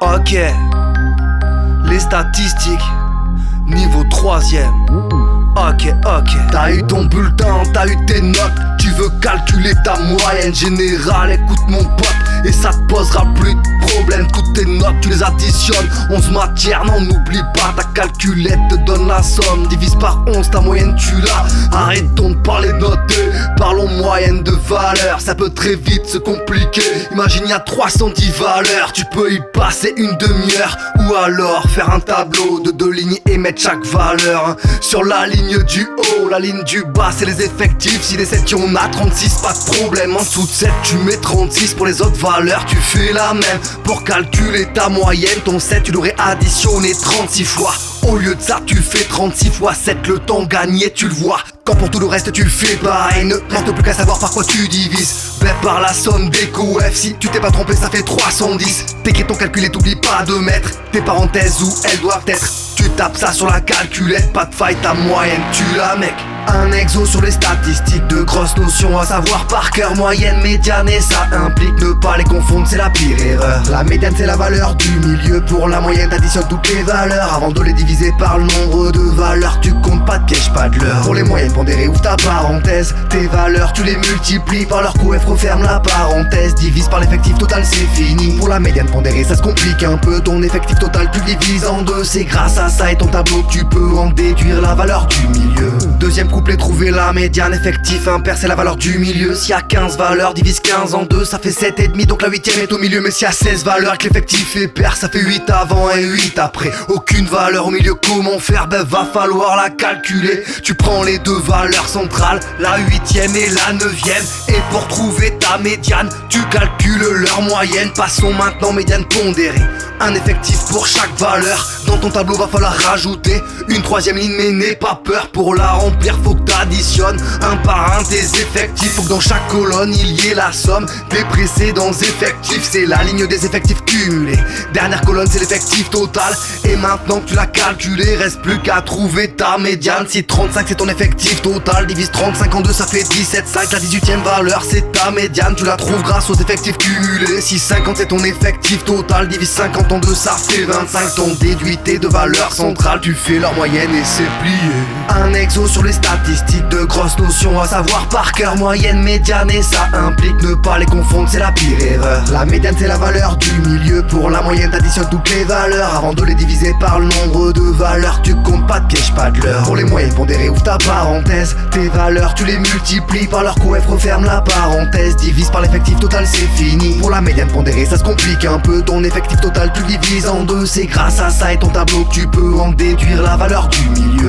Ok, les statistiques, niveau 3ème. Ok, t'as eu ton bulletin, t'as eu tes notes. Tu veux calculer ta moyenne générale, écoute mon pote, et ça te posera plus de problème. Toutes tes notes, tu les additionnes, 11 matières, non n'oublie pas. Ta calculette te donne la somme, divise par 11, ta moyenne tu l'as. Arrêtons de parler notés, parlons moyenne de valeur. Ça peut très vite se compliquer, imagine y'a 310 valeurs. Tu peux y passer une demi-heure, ou alors faire un tableau de 2 lignes et mettre chaque valeur sur la ligne du haut, la ligne du bas c'est les effectifs. Si les 7 y'en a 36, pas de problème. En dessous de 7 tu mets 36. Pour les autres valeurs tu fais la même. Pour calculer ta moyenne, ton 7 tu l'aurais additionné 36 fois. Au lieu de ça tu fais 36 fois 7, le temps gagné tu le vois. Quand pour tout le reste tu fais pareil, ne reste plus qu'à savoir par quoi tu divises. Ben par la somme des coefs, si tu t'es pas trompé ça fait 310. T'écris ton calcul et t'oublies pas de mettre tes parenthèses où elles doivent être. Tu tapes ça sur la calculette, pas de faille, ta moyenne tu l'as mec. Un exo sur les statistiques, de grosses notions à savoir par cœur. Moyenne, médiane et ça implique ne pas les confondre, c'est la pire erreur. La médiane c'est la valeur du milieu, pour la moyenne t'additionnes toutes les valeurs avant de les diviser par le nombre de valeurs. Tu comptes pas de piège, pas de l'heure. Pour les moyennes pondérées ouvre ta parenthèse, tes valeurs tu les multiplies par leur coef, referme la parenthèse, divise par l'effectif total c'est fini. Pour la médiane pondérée ça se complique un peu, ton effectif total tu le divises en deux. C'est grâce à ça et ton tableau que tu peux en déduire la valeur du milieu. Deuxième couplet, trouver la médiane, effectif impair c'est la valeur du milieu. S'il y a 15 valeurs, divise 15 en 2, ça fait 7,5, donc la 8ème est au milieu. Mais s'il y a 16 valeurs que l'effectif est pair, ça fait 8 avant et 8 après. Aucune valeur au milieu, comment faire? Ben va falloir la calculer. Tu prends les deux valeurs centrales, la 8ème et la 9ème, et pour trouver ta médiane, tu calcules leur moyenne. Passons maintenant médiane pondérée, un effectif pour chaque valeur. Dans ton tableau va falloir rajouter une 3ème ligne, mais n'aie pas peur, pour la remplir faut que t'additionnes un par un tes effectifs. Faut que dans chaque colonne il y ait la somme des précédents effectifs. C'est la ligne des effectifs cumulés. Dernière colonne c'est l'effectif total, et maintenant que tu l'as calculé, reste plus qu'à trouver ta médiane. Si 35 c'est ton effectif total, divise 35 en 2 ça fait 17,5. La 18ème valeur c'est ta médiane, tu la trouves grâce aux effectifs cumulés. Si 50 c'est ton effectif total, divise 50 en 2 ça fait 25. T'en déduis tes deux valeurs centrales, tu fais leur moyenne et c'est plié. Un exo sur les statistiques, de grosses notions à savoir par cœur. Moyenne, médiane et ça implique ne pas les confondre, c'est la pire erreur. La médiane c'est la valeur du milieu, pour la moyenne t'additionnes toutes les valeurs avant de les diviser par le nombre de valeurs. Tu comptes pas de piège, pas de l'heure. Pour les moyennes pondérées ouvre ta parenthèse, tes valeurs tu les multiplies par leur coef, referme la parenthèse, divise par l'effectif total c'est fini. Pour la médiane pondérée ça se complique un peu, ton effectif total tu divises en deux. C'est grâce à ça et ton tableau que tu peux en déduire la valeur du milieu.